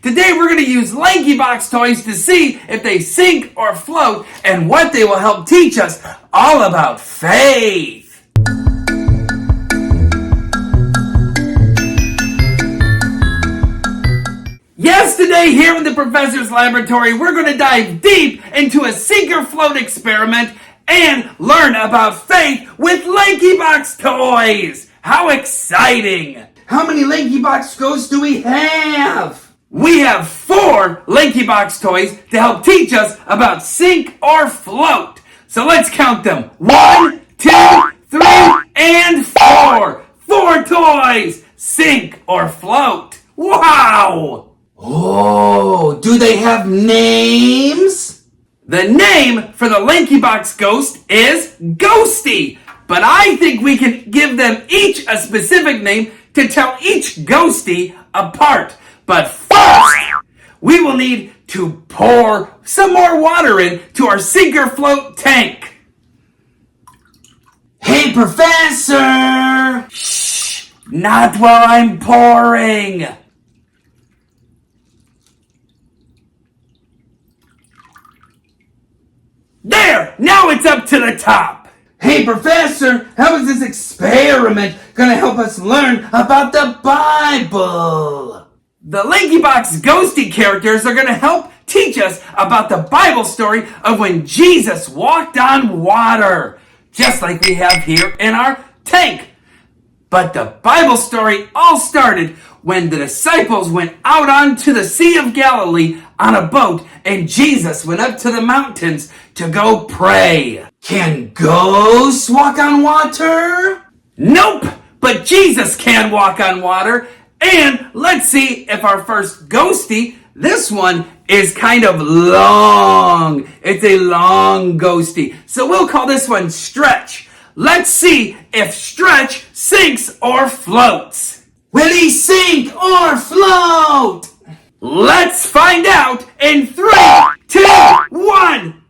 Today we're going to use Lankybox toys to see if they sink or float and what they will help teach us all about faith. Yes, today here in the Professor's Laboratory, we're going to dive deep into a sink or float experiment and learn about faith with Lankybox toys. How exciting! How many Lankybox Ghosts do we have? We have 4 Lankybox toys to help teach us about sink or float. So let's count them. 1, 2, 3, and 4. 4 toys. Sink or float. Wow! Oh, do they have names? The name for the Lankybox Ghost is Ghosty. But I think we can give them each a specific name to tell each Ghosty apart. But first, we will need to pour some more water into our sink or float tank. Hey, Professor! Shh! Not while I'm pouring. There! Now it's up to the top! Hey, Professor, how is this experiment going to help us learn about the Bible? The Lankybox Ghosty characters are going to help teach us about the Bible story of when Jesus walked on water, just like we have here in our tank. But the Bible story all started when the disciples went out onto the Sea of Galilee on a boat and Jesus went up to the mountains to go pray. Can ghosts walk on water? Nope, but Jesus can walk on water. And let's see if our first Ghosty, this one is kind of long. It's a long Ghosty. So we'll call this one Stretch. Let's see if Stretch sinks or floats. Will he sink or float? Let's find out in 3, 2, 1.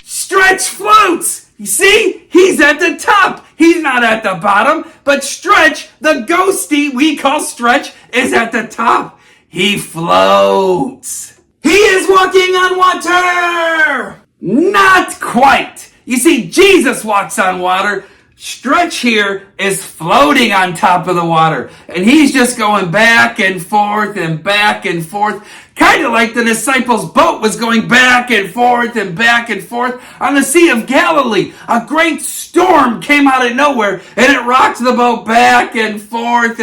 Stretch floats. You see? He's at the top. He's not at the bottom. But Stretch, the Ghosty we call Stretch, is at the top. He floats. He is walking on water. Not quite. You see, Jesus walks on water. Stretch here is floating on top of the water. And he's just going back and forth and back and forth. Kind of like the disciples' boat was going back and forth on the Sea of Galilee. A great storm came out of nowhere and it rocked the boat back and forth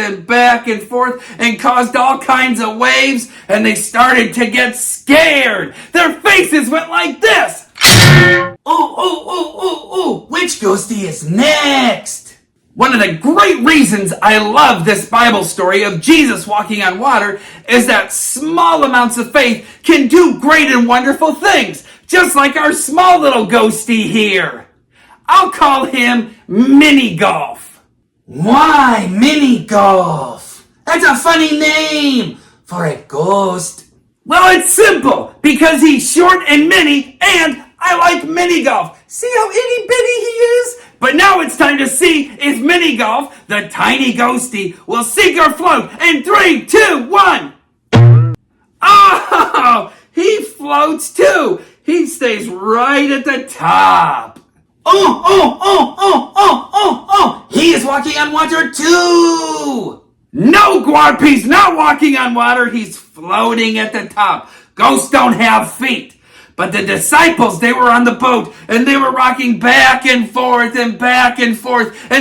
and caused all kinds of waves, and they started to get scared. Their faces went like this. Oh, which Ghosty is next? One of the great reasons I love this Bible story of Jesus walking on water is that small amounts of faith can do great and wonderful things, just like our small little Ghosty here. I'll call him Mini Golf. Why Mini Golf? That's a funny name for a ghost. Well, it's simple, because he's short and mini, and I like Mini Golf. See how itty bitty he is? But now it's time to see if Mini Golf, the tiny Ghosty, will sink or float in 3, 2, 1. Oh, he floats too. He stays right at the top. Oh, he is walking on water too. No, Guarp, he's not walking on water. He's floating at the top. Ghosts don't have feet. But the disciples, they were on the boat, and they were rocking back and forth, and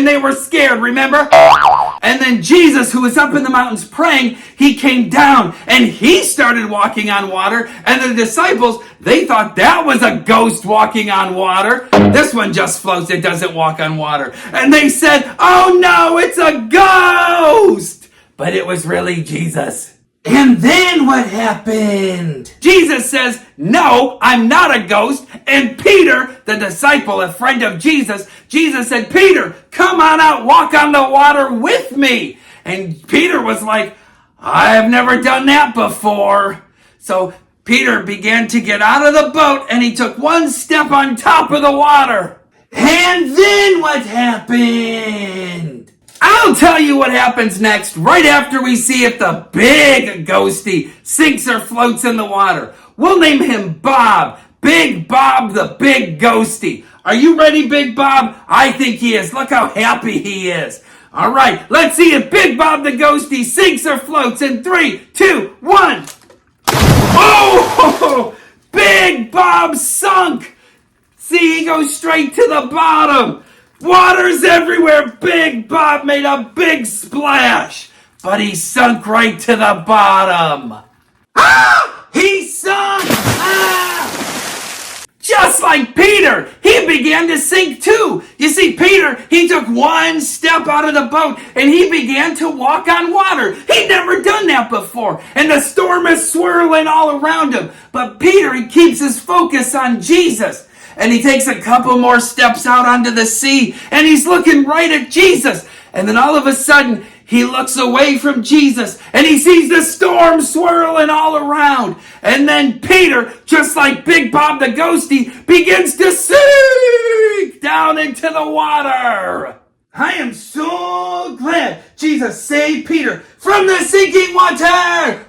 they were scared, remember? And then Jesus, who was up in the mountains praying, he came down, and he started walking on water, and the disciples, they thought that was a ghost walking on water. This one just floats, it doesn't walk on water. And they said, oh no, it's a ghost! But it was really Jesus. And then what happened? Jesus says, no, I'm not a ghost. And Peter, the disciple, a friend of Jesus, Jesus said, Peter, come on out, walk on the water with me. And Peter was like, I have never done that before. So Peter began to get out of the boat and he took one step on top of the water. And then what happened? I'll tell you what happens next, right after we see if the big ghosty sinks or floats in the water. We'll name him Bob. Big Bob the Big Ghosty. Are you ready, Big Bob? I think he is. Look how happy he is. All right, let's see if Big Bob the Ghosty sinks or floats in 3, 2, 1. Oh! Big Bob sunk! See, he goes straight to the bottom. Water's everywhere. Big Bob made a big splash, but he sunk right to the bottom. Ah! He sunk! Ah! Just like Peter, he began to sink too. You see, Peter, he took one step out of the boat and he began to walk on water. He'd never done that before, and the storm is swirling all around him. But Peter, he keeps his focus on Jesus, and he takes a couple more steps out onto the sea, and he's looking right at Jesus. And then all of a sudden, he looks away from Jesus and he sees the storm swirling all around. And then Peter, just like Big Bob the Ghosty, begins to sink down into the water. I am so glad Jesus saved Peter from the sinking water.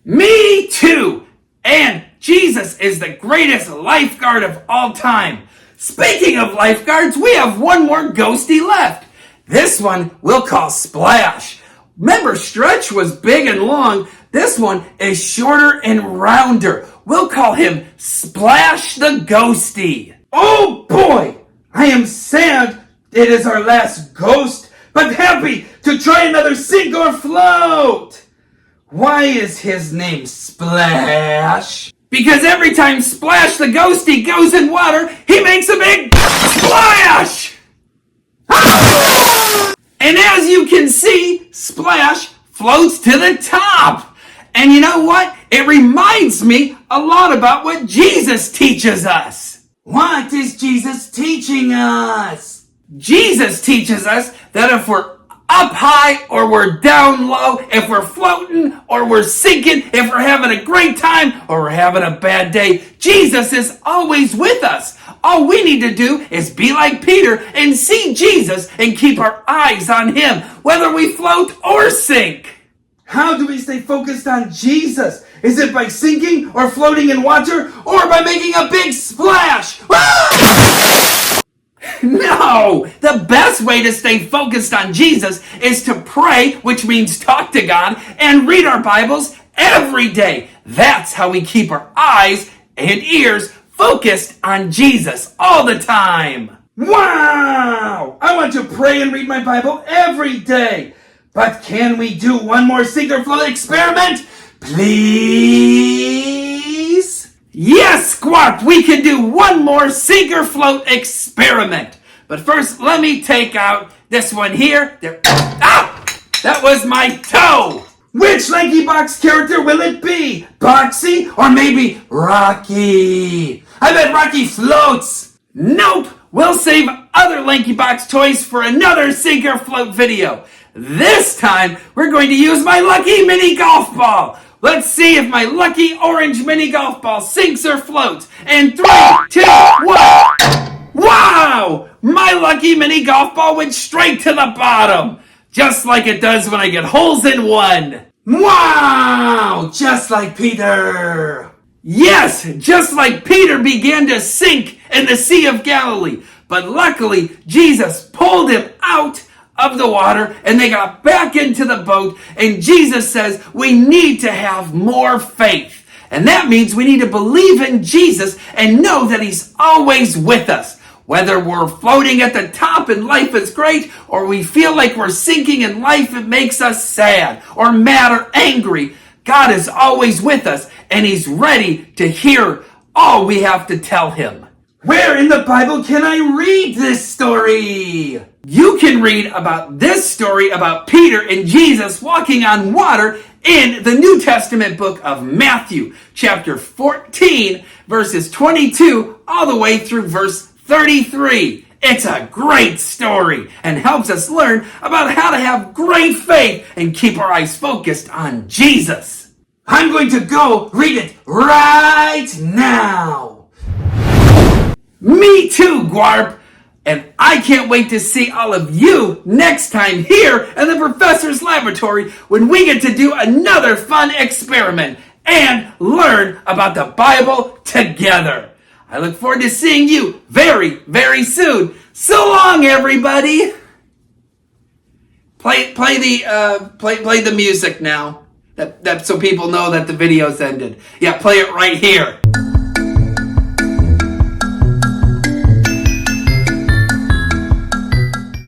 Me too. And Jesus is the greatest lifeguard of all time. Speaking of lifeguards, we have one more ghosty left. This one we'll call Splash. Remember, Stretch was big and long. This one is shorter and rounder. We'll call him Splash the Ghosty. Oh boy, I am sad it is our last ghost, but happy to try another sink or float. Why is his name Splash? Because every time Splash the Ghosty goes in water, he makes a big splash! And as you can see, Splash floats to the top. And you know what? It reminds me a lot about what Jesus teaches us. What is Jesus teaching us? Jesus teaches us that if we're up high or we're down low, if we're floating or we're sinking, if we're having a great time or we're having a bad day, Jesus is always with us. All we need to do is be like Peter and see Jesus and keep our eyes on him, whether we float or sink. How do we stay focused on Jesus? Is it by sinking or floating in water or by making a big splash? No! The best way to stay focused on Jesus is to pray, which means talk to God, and read our Bibles every day. That's how we keep our eyes and ears focused on Jesus all the time. Wow! I want to pray and read my Bible every day. But can we do one more sink or float experiment? Please? Yes, Squarp, we can do one more sink or float experiment. But first, let me take out this one here. There. Ah! That was my toe! Which Lankybox character will it be? Boxy or maybe Rocky? I bet Rocky floats. Nope, we'll save other Lankybox toys for another sink or float video. This time, we're going to use my lucky mini golf ball. Let's see if my lucky orange mini golf ball sinks or floats. In 3, 2, 1. Wow! My lucky mini golf ball went straight to the bottom. Just like it does when I get holes in one. Wow! Just like Peter. Yes, just like Peter began to sink in the Sea of Galilee. But luckily, Jesus pulled him out of the water and they got back into the boat. And Jesus says we need to have more faith. And that means we need to believe in Jesus and know that he's always with us. Whether we're floating at the top and life is great, or we feel like we're sinking and life it makes us sad or mad or angry, God is always with us and he's ready to hear all we have to tell him. Where in the Bible can I read this story? You can read about this story about Peter and Jesus walking on water in the New Testament book of Matthew, chapter 14, verses 22 all the way through verse 33. It's a great story and helps us learn about how to have great faith and keep our eyes focused on Jesus. I'm going to go read it right now. Me too, Gwarp. And I can't wait to see all of you next time here in the professor's laboratory when we get to do another fun experiment and learn about the Bible together. I look forward to seeing you very, very soon. So long, everybody. Play the music now. That so people know that the video's ended. Yeah, play it right here.